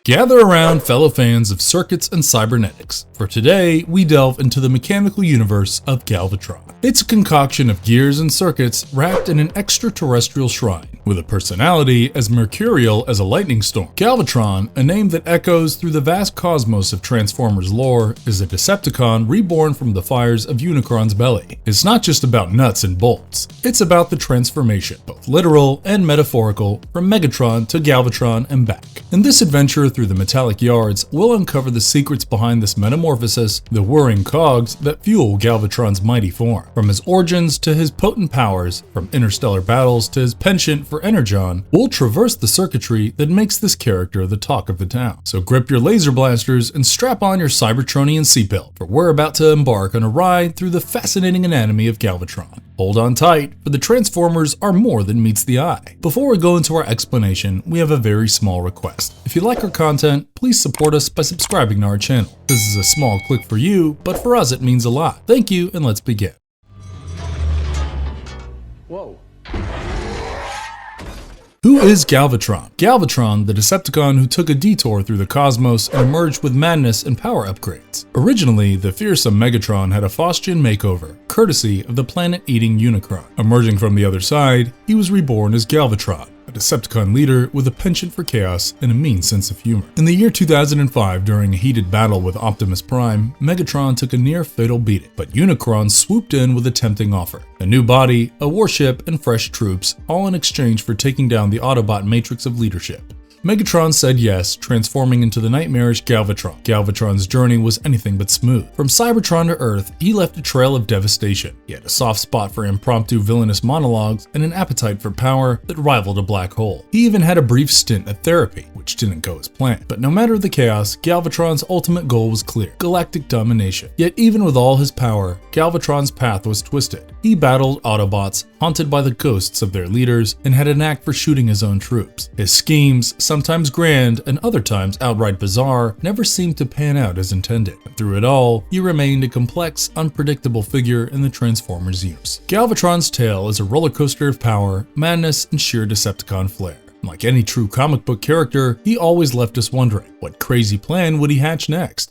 Gather around, fellow fans of circuits and cybernetics, for today we delve into the mechanical universe of Galvatron. It's a concoction of gears and circuits wrapped in an extraterrestrial shrine, with a personality as mercurial as a lightning storm. Galvatron, a name that echoes through the vast cosmos of Transformers lore, is a Decepticon reborn from the fires of Unicron's belly. It's not just about nuts and bolts, it's about the transformation, both literal and metaphorical, from Megatron to Galvatron and back. In this adventure through the metallic yards, we'll uncover the secrets behind this metamorphosis, the whirring cogs that fuel Galvatron's mighty form. From his origins to his potent powers, from interstellar battles to his penchant for energon, we'll traverse the circuitry that makes this character the talk of the town. So grip your laser blasters and strap on your Cybertronian seatbelt, for we're about to embark on a ride through the fascinating anatomy of Galvatron. Hold on tight, for the Transformers are more than meets the eye. Before we go into our explanation, we have a very small request. If you like our content, please support us by subscribing to our channel. This is a small click for you, but for us it means a lot. Thank you, and let's begin. Whoa. Who is Galvatron? Galvatron, the Decepticon who took a detour through the cosmos and emerged with madness and power upgrades. Originally, the fearsome Megatron had a Faustian makeover, courtesy of the planet-eating Unicron. Emerging from the other side, he was reborn as Galvatron, a Decepticon leader with a penchant for chaos and a mean sense of humor. In the year 2005, during a heated battle with Optimus Prime, Megatron took a near-fatal beating, but Unicron swooped in with a tempting offer: a new body, a warship, and fresh troops, all in exchange for taking down the Autobot matrix of leadership. Megatron said yes, transforming into the nightmarish Galvatron. Galvatron's journey was anything but smooth. From Cybertron to Earth, he left a trail of devastation. He had a soft spot for impromptu villainous monologues and an appetite for power that rivaled a black hole. He even had a brief stint at therapy, which didn't go as planned. But no matter the chaos, Galvatron's ultimate goal was clear: galactic domination. Yet even with all his power, Galvatron's path was twisted. He battled Autobots, haunted by the ghosts of their leaders, and had a knack for shooting his own troops. His schemes, sometimes grand and other times outright bizarre, never seemed to pan out as intended. And through it all, he remained a complex, unpredictable figure in the Transformers universe. Galvatron's tale is a roller coaster of power, madness, and sheer Decepticon flair. Like any true comic book character, he always left us wondering, what crazy plan would he hatch next?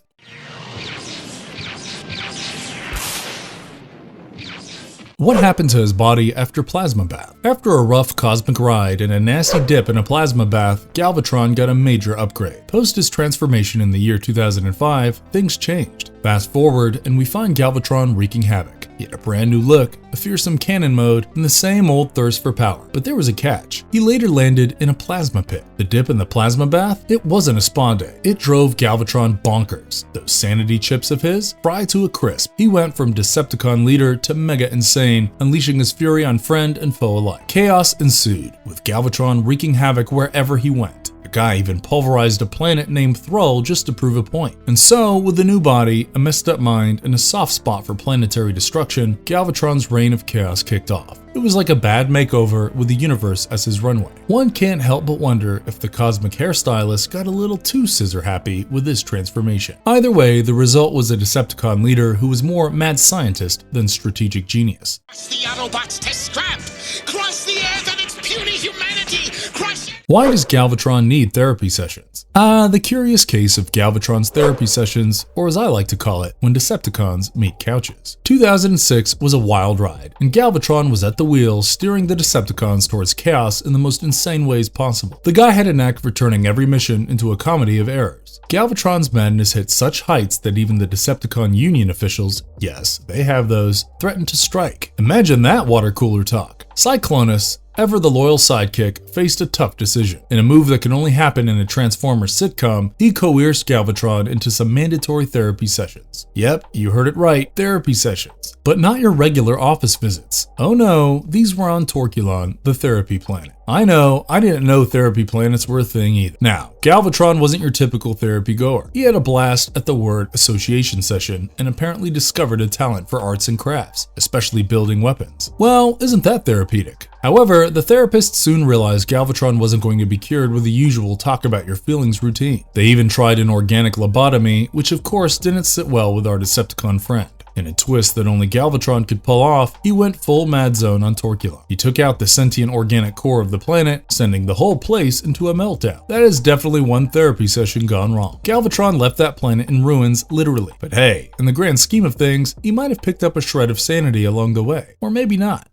What happened to his body after Plasma Bath? After a rough cosmic ride and a nasty dip in a plasma bath, Galvatron got a major upgrade. Post his transformation in the year 2005, things changed. Fast forward, and we find Galvatron wreaking havoc. He had a brand new look, a fearsome cannon mode, and the same old thirst for power. But there was a catch. He later landed in a plasma pit. The dip in the plasma bath? It wasn't a spa day. It drove Galvatron bonkers. Those sanity chips of his? Fried to a crisp. He went from Decepticon leader to mega insane, unleashing his fury on friend and foe alike. Chaos ensued, with Galvatron wreaking havoc wherever he went. Guy even pulverized a planet named Thrall just to prove a point. And so, with a new body, a messed up mind, and a soft spot for planetary destruction, Galvatron's reign of chaos kicked off. It was like a bad makeover with the universe as his runway. One can't help but wonder if the cosmic hairstylist got a little too scissor happy with this transformation. Either way, the result was a Decepticon leader who was more mad scientist than strategic genius. Crush the Autobots to scrap! Crush the earth and its puny humanity! Crush... Why does Galvatron need therapy sessions? The curious case of Galvatron's therapy sessions, or as I like to call it, when Decepticons meet couches. 2006 was a wild ride, and Galvatron was at the wheel, steering the Decepticons towards chaos in the most insane ways possible. The guy had a knack for turning every mission into a comedy of errors. Galvatron's madness hit such heights that even the Decepticon Union officials, yes, they have those, threatened to strike. Imagine that water cooler talk. Cyclonus, ever the loyal sidekick, faced a tough decision. In a move that can only happen in a Transformers sitcom, he coerced Galvatron into some mandatory therapy sessions. Yep, you heard it right, therapy sessions. But not your regular office visits. Oh no, these were on Torculon, the therapy planet. I know, I didn't know therapy planets were a thing either. Now, Galvatron wasn't your typical therapy goer. He had a blast at the word association session and apparently discovered a talent for arts and crafts, especially building weapons. Well, isn't that therapeutic? However, the therapist soon realized Galvatron wasn't going to be cured with the usual talk about your feelings routine. They even tried an organic lobotomy, which of course didn't sit well with our Decepticon friend. In a twist that only Galvatron could pull off, he went full mad zone on Torculon. He took out the sentient organic core of the planet, sending the whole place into a meltdown. That is definitely one therapy session gone wrong. Galvatron left that planet in ruins, literally. But hey, in the grand scheme of things, he might have picked up a shred of sanity along the way. Or maybe not.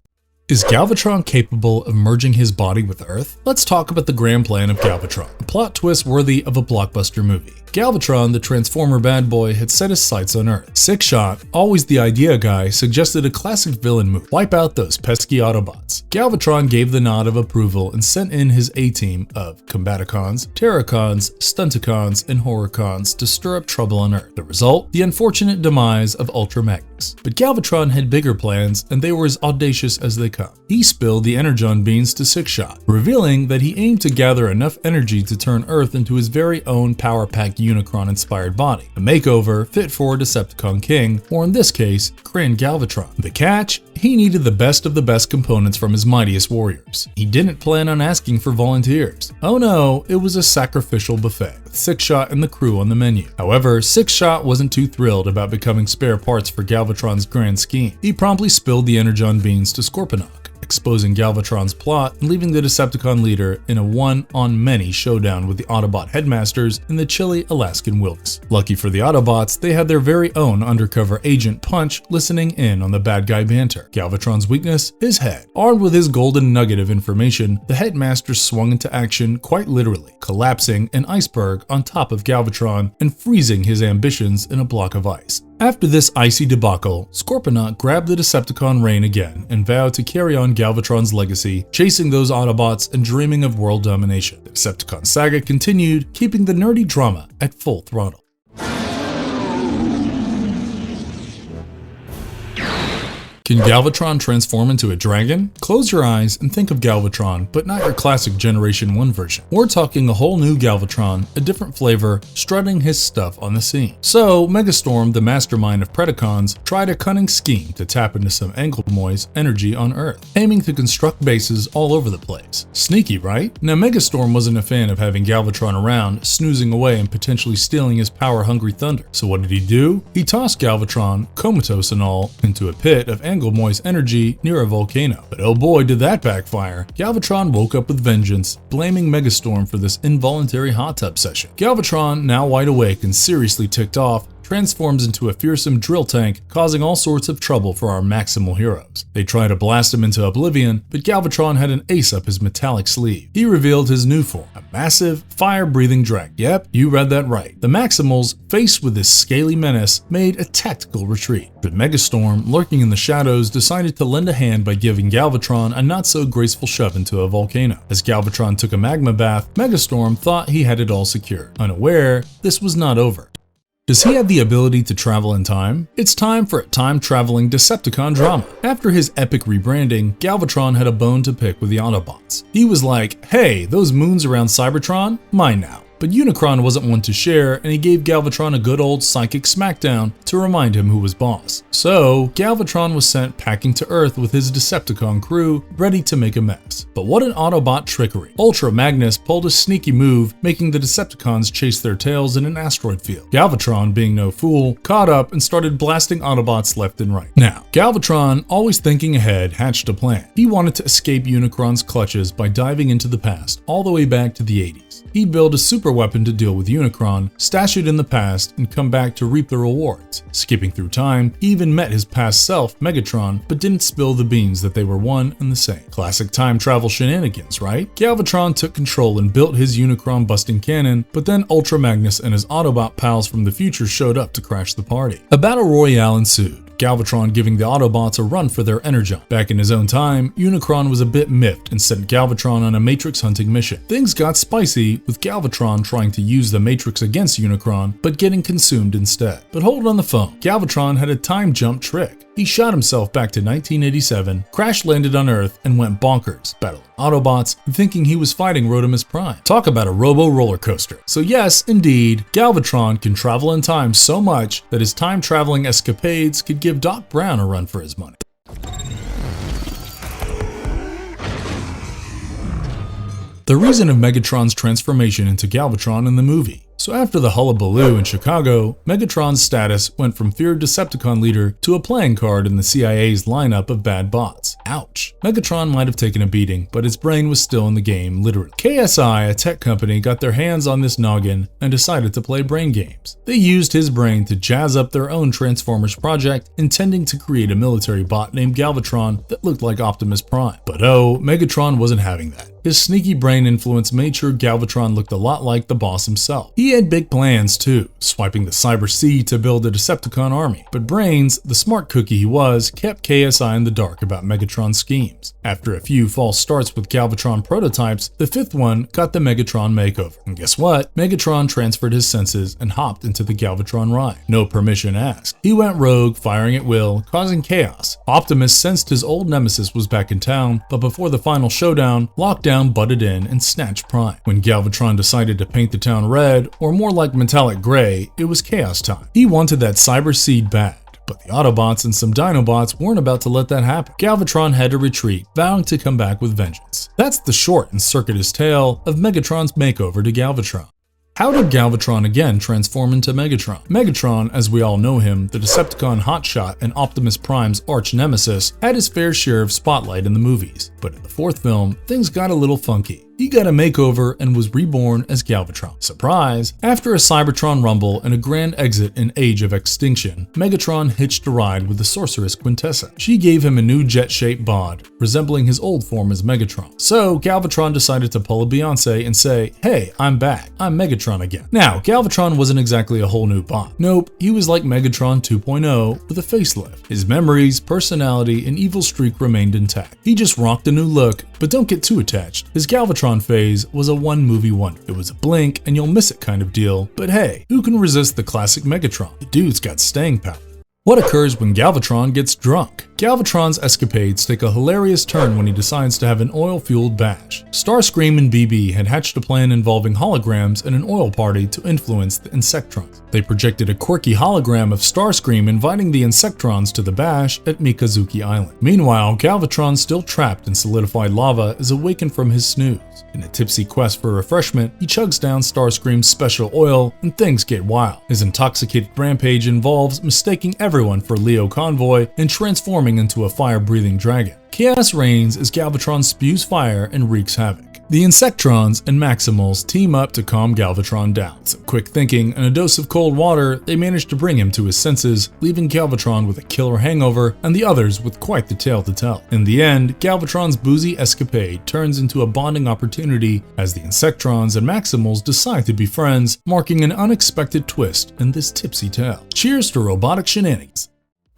Is Galvatron capable of merging his body with Earth? Let's talk about the grand plan of Galvatron, a plot twist worthy of a blockbuster movie. Galvatron, the Transformer bad boy, had set his sights on Earth. Six-Shot, always the idea guy, suggested a classic villain move: wipe out those pesky Autobots. Galvatron gave the nod of approval and sent in his A-team of Combaticons, Terracons, Stunticons, and Horrorcons to stir up trouble on Earth. The result? The unfortunate demise of Ultra Magnus. But Galvatron had bigger plans, and they were as audacious as they come. He spilled the Energon beans to Six-Shot, revealing that he aimed to gather enough energy to turn Earth into his very own power-packed Unicron-inspired body, a makeover fit for a Decepticon king, or in this case, Grand Galvatron. The catch? He needed the best of the best components from his mightiest warriors. He didn't plan on asking for volunteers. Oh no, it was a sacrificial buffet, with Six-Shot and the crew on the menu. However, Six-Shot wasn't too thrilled about becoming spare parts for Galvatron's grand scheme. He promptly spilled the Energon beans to Scorponok, exposing Galvatron's plot and leaving the Decepticon leader in a one-on-many showdown with the Autobot headmasters in the chilly Alaskan wilderness. Lucky for the Autobots, they had their very own undercover agent Punch listening in on the bad guy banter. Galvatron's weakness? His head. Armed with his golden nugget of information, the headmasters swung into action quite literally, collapsing an iceberg on top of Galvatron and freezing his ambitions in a block of ice. After this icy debacle, Scorponok grabbed the Decepticon reign again and vowed to carry on Galvatron's legacy, chasing those Autobots and dreaming of world domination. The Decepticon saga continued, keeping the nerdy drama at full throttle. Can Galvatron transform into a dragon? Close your eyes and think of Galvatron, but not your classic Generation 1 version. We're talking a whole new Galvatron, a different flavor, strutting his stuff on the scene. So, Megastorm, the mastermind of Predacons, tried a cunning scheme to tap into some Anglemoy's energy on Earth, aiming to construct bases all over the place. Sneaky, right? Now, Megastorm wasn't a fan of having Galvatron around, snoozing away and potentially stealing his power-hungry thunder. So what did he do? He tossed Galvatron, comatose and all, into a pit of Anglemoy's energy near a volcano. But oh boy, did that backfire. Galvatron woke up with vengeance, blaming Megastorm for this involuntary hot tub session. Galvatron, now wide awake and seriously ticked off, transforms into a fearsome drill tank, causing all sorts of trouble for our maximal heroes. They try to blast him into oblivion, but Galvatron had an ace up his metallic sleeve. He revealed his new form, a massive, fire-breathing dragon. Yep, you read that right. The Maximals, faced with this scaly menace, made a tactical retreat. But Megastorm, lurking in the shadows, decided to lend a hand by giving Galvatron a not-so-graceful shove into a volcano. As Galvatron took a magma bath, Megastorm thought he had it all secured, unaware this was not over. Does he have the ability to travel in time? It's time for a time-traveling Decepticon drama. After his epic rebranding, Galvatron had a bone to pick with the Autobots. He was like, hey, those moons around Cybertron? Mine now. But Unicron wasn't one to share, and he gave Galvatron a good old psychic smackdown to remind him who was boss. So, Galvatron was sent packing to Earth with his Decepticon crew, ready to make a mess. But what an Autobot trickery. Ultra Magnus pulled a sneaky move, making the Decepticons chase their tails in an asteroid field. Galvatron, being no fool, caught up and started blasting Autobots left and right. Now, Galvatron, always thinking ahead, hatched a plan. He wanted to escape Unicron's clutches by diving into the past, all the way back to the 80s. He'd build a super weapon to deal with Unicron, stash it in the past, and come back to reap the rewards. Skipping through time, he even met his past self, Megatron, but didn't spill the beans that they were one and the same. Classic time travel shenanigans, right? Galvatron took control and built his Unicron-busting cannon, but then Ultra Magnus and his Autobot pals from the future showed up to crash the party. A battle royale ensued, Galvatron giving the Autobots a run for their energon. Back in his own time, Unicron was a bit miffed and sent Galvatron on a Matrix hunting mission. Things got spicy, with Galvatron trying to use the Matrix against Unicron, but getting consumed instead. But hold on the phone, Galvatron had a time jump trick. He shot himself back to 1987, crash-landed on Earth, and went bonkers, battling Autobots, and thinking he was fighting Rodimus Prime. Talk about a robo-roller coaster. So yes, indeed, Galvatron can travel in time so much that his time-traveling escapades could give Doc Brown a run for his money. the reason of Megatron's transformation into Galvatron in the movie. So after the hullabaloo in Chicago, Megatron's status went from feared Decepticon leader to a playing card in the CIA's lineup of bad bots. Ouch. Megatron might have taken a beating, but his brain was still in the game, literally. KSI, a tech company, got their hands on this noggin and decided to play brain games. They used his brain to jazz up their own Transformers project, intending to create a military bot named Galvatron that looked like Optimus Prime. But oh, Megatron wasn't having that. His sneaky brain influence made sure Galvatron looked a lot like the boss himself. He had big plans too, swiping the Cyber Sea to build a Decepticon army. But Brains, the smart cookie he was, kept KSI in the dark about Megatron's schemes. After a few false starts with Galvatron prototypes, the fifth one got the Megatron makeover. And guess what? Megatron transferred his senses and hopped into the Galvatron ride. No permission asked. He went rogue, firing at will, causing chaos. Optimus sensed his old nemesis was back in town, but before the final showdown, Lockdown butted in and snatched Prime. When Galvatron decided to paint the town red, or more like metallic gray, it was chaos time. He wanted that cyber seed bad, but the Autobots and some Dinobots weren't about to let that happen. Galvatron had to retreat, vowing to come back with vengeance. That's the short and circuitous tale of Megatron's makeover to Galvatron. How did Galvatron again transform into Megatron? Megatron, as we all know him, the Decepticon hotshot and Optimus Prime's arch nemesis, had his fair share of spotlight in the movies. But in the fourth film, things got a little funky. He got a makeover and was reborn as Galvatron. Surprise! After a Cybertron rumble and a grand exit in Age of Extinction, Megatron hitched a ride with the sorceress Quintessa. She gave him a new jet-shaped bod, resembling his old form as Megatron. So Galvatron decided to pull a Beyonce and say, "Hey, I'm back. I'm Megatron again." Now, Galvatron wasn't exactly a whole new bot. Nope, he was like Megatron 2.0 with a facelift. His memories, personality, and evil streak remained intact. He just rocked a new look, but don't get too attached. His Galvatron phase was a one-movie wonder. It was a blink and you'll miss it kind of deal, but hey, who can resist the classic Megatron? The dude's got staying power. What occurs when Galvatron gets drunk? Galvatron's escapades take a hilarious turn when he decides to have an oil-fueled bash. Starscream and BB had hatched a plan involving holograms and an oil party to influence the Insectrons. They projected a quirky hologram of Starscream inviting the Insectrons to the bash at Mikazuki Island. Meanwhile, Galvatron, still trapped in solidified lava, is awakened from his snooze. In a tipsy quest for refreshment, he chugs down Starscream's special oil and things get wild. His intoxicated rampage involves mistaking everyone for Leo Convoy and transforming into a fire-breathing dragon. Chaos reigns as Galvatron spews fire and wreaks havoc. The Insectrons and Maximals team up to calm Galvatron down. Some quick thinking and a dose of cold water, they manage to bring him to his senses, leaving Galvatron with a killer hangover and the others with quite the tale to tell. In the end, Galvatron's boozy escapade turns into a bonding opportunity as the Insectrons and Maximals decide to be friends, marking an unexpected twist in this tipsy tale. Cheers to robotic shenanigans!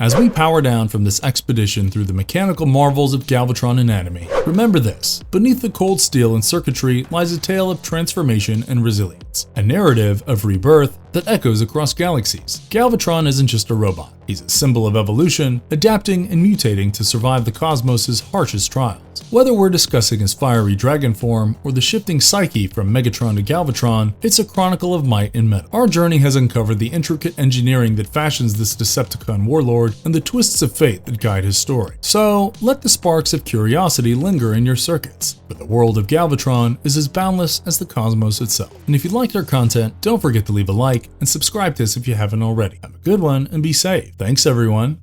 As we power down from this expedition through the mechanical marvels of Galvatron anatomy, remember this: beneath the cold steel and circuitry lies a tale of transformation and resilience, a narrative of rebirth that echoes across galaxies. Galvatron isn't just a robot, he's a symbol of evolution, adapting and mutating to survive the cosmos' harshest trials. Whether we're discussing his fiery dragon form or the shifting psyche from Megatron to Galvatron, it's a chronicle of might and metal. Our journey has uncovered the intricate engineering that fashions this Decepticon warlord and the twists of fate that guide his story. So let the sparks of curiosity linger in your circuits, for the world of Galvatron is as boundless as the cosmos itself. And if you liked our content, don't forget to leave a like and subscribe to us if you haven't already. Have a good one and be safe. Thanks everyone.